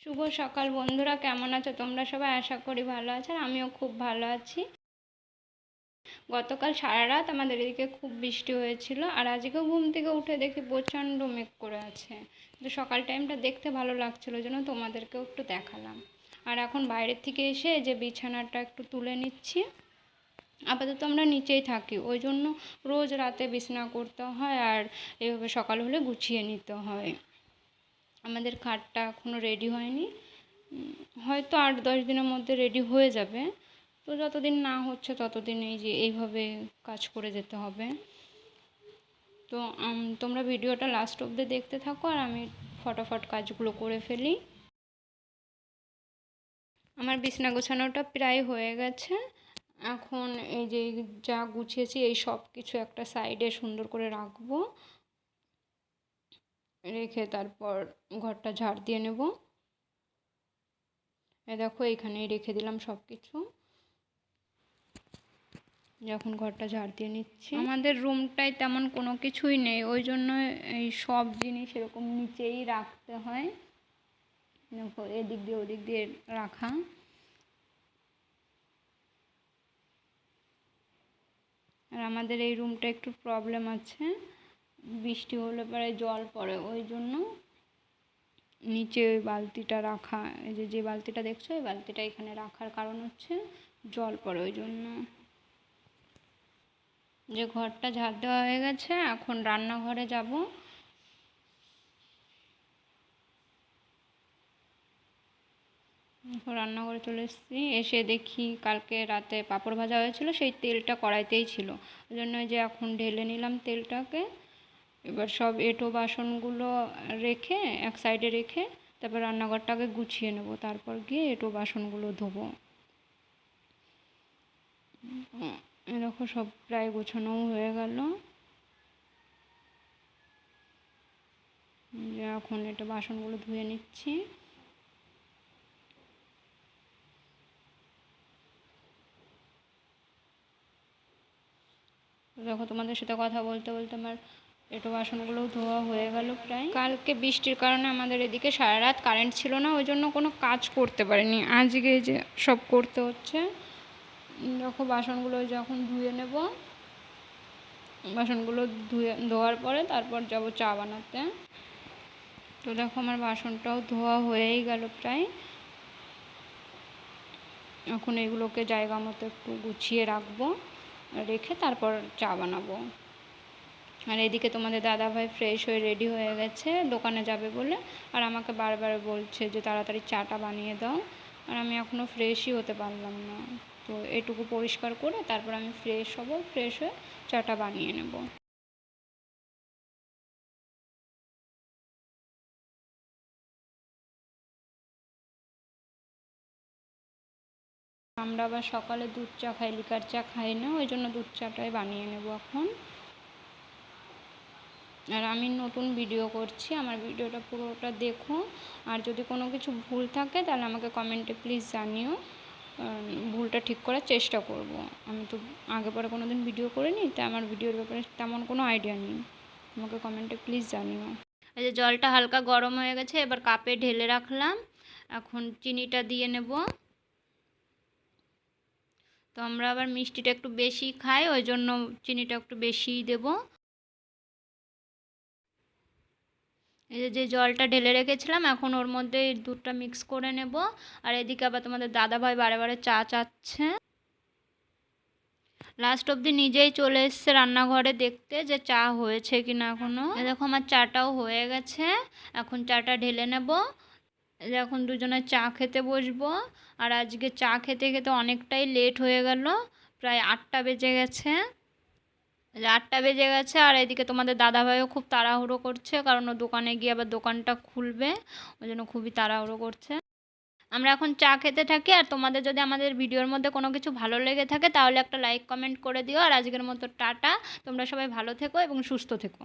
শুভ সকাল বন্ধুরা, কেমন আছো তোমরা সবাই? আশা করি ভালো আছো, আর আমিও খুব ভালো আছি। গতকাল সারা রাত আমাদের এদিকে খুব বৃষ্টি হয়েছিল, আর আজকেও ঘুম থেকে উঠে দেখি প্রচণ্ড মেঘ করে আছে। তো সকাল টাইমটা দেখতে ভালো লাগছিলো, জন্য তোমাদেরকেও একটু দেখালাম। আর এখন বাইরের থেকে এসে যে বিছানাটা একটু তুলে নিচ্ছি। আপাতত আমরা নিচেই থাকি, ওই জন্য রোজ রাতে বিছানা করতে হয়, আর এভাবে সকাল হলে গুছিয়ে নিতে হয়। আমাদের খাটটা এখনও রেডি হয়নি, হয়তো 8-10 দিনের মধ্যে রেডি হয়ে যাবে। তো যতদিন না হচ্ছে ততদিন এইভাবে কাজ করে যেতে হবে। তো তোমরা ভিডিওটা লাস্ট অবধি দেখতে থাকো, আর আমি ফটাফট কাজগুলো করে ফেলি। আমার বিছানা গোছানোটা প্রায় হয়ে গেছে। এখন এই যে যা গুছিয়েছি এই সব কিছু একটা সাইডে সুন্দর করে রাখবো, রেখে তারপর ঘরটা ঝাড় দিয়ে নেব। দেখো এইখানেই রেখে দিলাম সব কিছু। যখন ঘরটা ঝাড় দিয়ে নিচ্ছি, আমাদের রুমটায় তেমন কোনো কিছুই নেই, ওই জন্য এই সব জিনিস এরকম নিচেই রাখতে হয়। দেখো এদিক দিয়ে ওদিক দিয়ে রাখা। আর আমাদের এই রুমটা একটু প্রবলেম আছে, বৃষ্টি হলে পরে জল পড়ে, ওই জন্য নিচে ওই বালতিটা রাখা। এই যে বালতিটা দেখছো, এই বালতিটা এখানে রাখার কারণ হচ্ছে জল পড়ে, ওই জন্য। যে ঘরটা ঝাড় দেওয়া হয়ে গেছে, এখন রান্নাঘরে যাব। রান্নাঘরে চলে এসেছি, এসে দেখি কালকে রাতে পাঁপড় ভাজা হয়েছিল, সেই তেলটা কড়াইতেই ছিল, ওই জন্য যে এখন ঢেলে নিলাম তেলটাকে। এবার সব এঁটো বাসনগুলো রেখে এক সাইডে রেখে তারপর রান্নাঘরটাকে গুছিয়ে নেব, তারপর গিয়ে এঁটো বাসনগুলো ধোবো। দেখো সব প্রায় গোছানোও হয়ে গেল। এখন এটা বাসনগুলো ধুয়ে নিচ্ছি। দেখো তোমাদের সাথে কথা বলতে বলতে আমার এঁটো বাসনগুলোও ধোয়া হয়ে গেল প্রায়। কালকে বৃষ্টির কারণে আমাদের এদিকে সারা রাত কারেন্ট ছিল না, ওই জন্য কোনো কাজ করতে পারিনি। আজকে যে সব করতে হচ্ছে। দেখো বাসনগুলো যখন ধুয়ে নেব, বাসনগুলো ধোয়ার পরে তারপর যাব চা বানাতে। তো দেখো আমার বাসনটাও ধোয়া হয়েই গেল প্রায়। এখন এগুলোকে জায়গা মতো একটু গুছিয়ে রাখবো, রেখে তারপর চা বানাবো। আর এদিকে তোমাদের দাদাভাই ফ্রেশ হয়ে রেডি হয়ে গেছে দোকানে যাবে বলে, আর আমাকে বারবার বলছে যে তাড়াতাড়ি চাটা বানিয়ে দাও। আর আমি এখনও ফ্রেশই হতে পারলাম না, তো এটুকু পরিষ্কার করে তারপর আমি ফ্রেশ হব, ফ্রেশ হয়ে চাটা বানিয়ে নেব। আমরা আবার সকালে দুধ চা খাই, লিকার চা খাই না, ওই জন্য দুধ চাটাই বানিয়ে নেব এখন। আর আমি নতুন ভিডিও করছি, আমার ভিডিওটা পুরোটা দেখো, আর যদি কোনো কিছু ভুল থাকে তাহলে আমাকে কমেন্টে প্লিজ জানিও, ভুলটা ঠিক করার চেষ্টা করব। আমি তো আগে পরে কোনো দিন ভিডিও করিনি, তাই আমার ভিডিওর ব্যাপারে তেমন কোনো আইডিয়া নেই, আমাকে কমেন্টে প্লিজ জানিও। এই যে জলটা হালকা গরম হয়ে গেছে, এবার কাপে ঢেলে রাখলাম, এখন চিনিটা দিয়ে নেব। তো আমরা আবার মিষ্টিটা একটু বেশি খাই, ওই জন্য চিনিটা একটু বেশিই দেবো। এই যে জলটা ঢেলে রেখেছিলাম, এখন ওর মধ্যে দুধটা মিক্স করে নেব। আর এদিকে আবার তোমাদের দাদাভাই বারে বারে চা চাচ্ছে। লাস্ট অবধি নিজেই চলে এসছে রান্নাঘরে দেখতে যে চা হয়েছে কিনা এখনও। দেখো আমার চাটাও হয়ে গেছে, এখন চাটা ঢেলে নেব। এখন দুজনে চা খেতে বসবো। আর আজকে চা খেতে খেতে অনেকটাই লেট হয়ে গেল, প্রায় 8টা বেজে গেছে। 8টা বেজে গেছে, আর এদিকে তোমাদের দাদাভাইও খুব তাড়াহুড়ো করছে, কারণ ও দোকানে গিয়ে আবার দোকানটা খুলবে, ওই জন্য খুবই তাড়াহুড়ো করছে। আমরা এখন চা খেতে থাকি, আর তোমাদের যদি আমাদের ভিডিওর মধ্যে কোনো কিছু ভালো লেগে থাকে তাহলে একটা লাইক কমেন্ট করে দিও। আর আজকের মতো টাটা, তোমরা সবাই ভালো থেকো এবং সুস্থ থেকো।